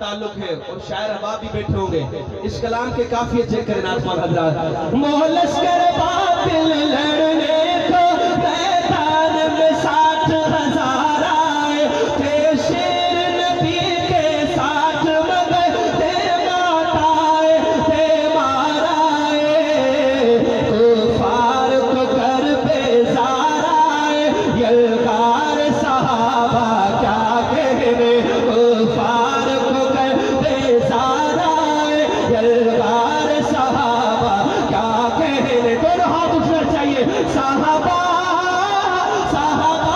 ताल्लुक है और शायर अहबाब भी बैठे होंगे। इस कलाम के काफी अच्छे करें नाज़मान हज़रात। मोहलस्कर बातिल लड़ने को मैदान में 60,000 आए थे, शेर नबी के साथ मगर थे माताए थे माराए, कुफार को कर बेजार आए, यलगार सहाबा क्या कहने, कुफार को कर बेजार आए, यलगार सहाबा क्या कहने। दोनों हाथ उठना चाहिए। सहाबा सहाबा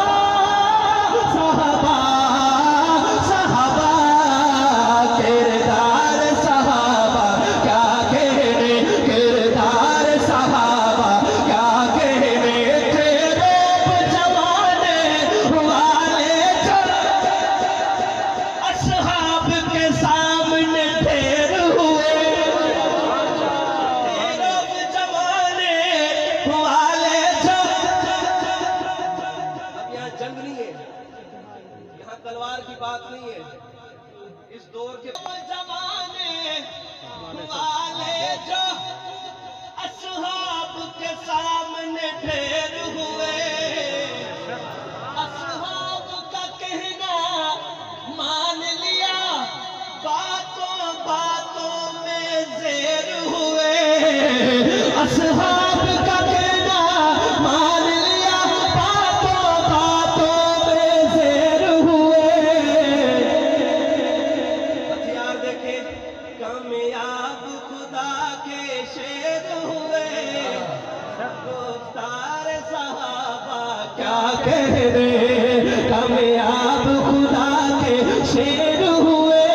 सहाबा सहाबा, किरदार सहाबा क्या कहने, किरदार सहाबा क्या कहने। तेरे जमाने वाले असहाब के सामने ढेर हुए, तेरे जमाने वाले अब यहाँ जंग नहीं है, यहाँ तलवार की बात नहीं है। इस दौर के जमाने वाले जो असहाब के सामने ढेर हुए, असहाब का कहना मान लिया, बातों बातों में ज़ेर हुए, असहाब का कहना मान लिया, बातों बातों में ज़ेर हुए। हथियार देखे कामयाब खुदा के शेर हुए, गुफ्तार सहाबा क्या कहने, कामयाब खुदा के शेर हुए,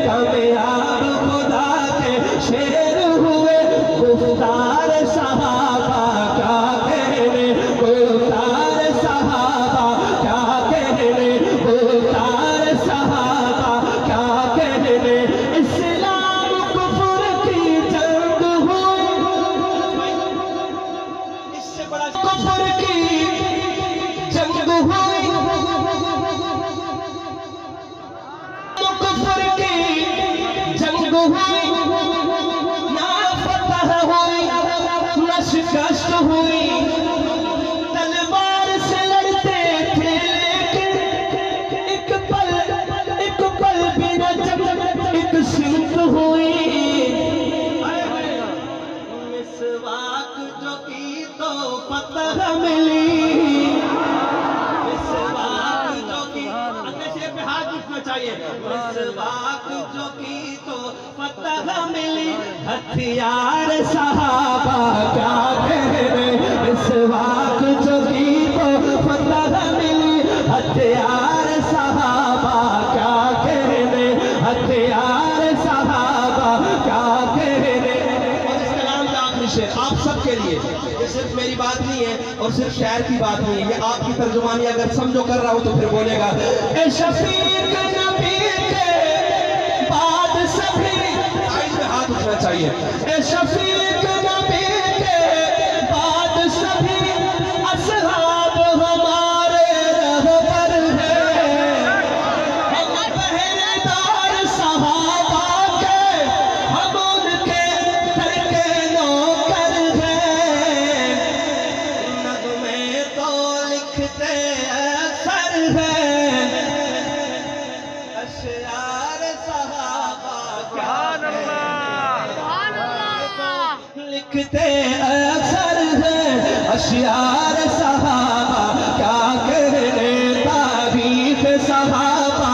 कामयाब खुदा के शेर हुए, गुफ्तार सहाबा क्या कहने, गुफ्तार सहाबा क्या कहने, गुफ्तार सहाबा क्या कहने। इस्लाम कुफ्र की जंग हुई, इससे बड़ा कुफ्र की जंग हुई, कुफ्र की जंग हुई, ना फतह हुई ना शिकस्त हुई, तलवार से लड़ते थे लेकिन एक पल भी न जब एक सिमत हुई। मिसवाक जो की तो फतह मिली, मिसवाक जो की, अगले शेर पे हाथ उठना चाहिए। मिसवाक जो की तो फतह मिली, हथियार सहाबा क्या कहने, मिसवाक जो की तो फतह मिली, हथियार सहाबा क्या कहने, हथियार सहाबा क्या कहने। और इस कलाम का आखिरी शेर आप सबके लिए, ये सिर्फ मेरी बात नहीं है और सिर्फ शायर की बात नहीं है, ये आपकी तर्जुमानी अगर समझो कर रहा हूं तो फिर बोलेगा। ए शफीक नबी के बाद सभी, साइड में हाथ उठना चाहिए। ए शफीक नबी के बाद सभी असहाब हमारे रहबर हैं, हम पहरेदार सहाबा के, हम उनके दर के नौकर हैं, नग़्मे तो लिखते अक्सर हैं, अशआर सहाबा क्या लिखते अक्सर हैं, अशआर सहाबा क्या कहने, तारीफ सहाबा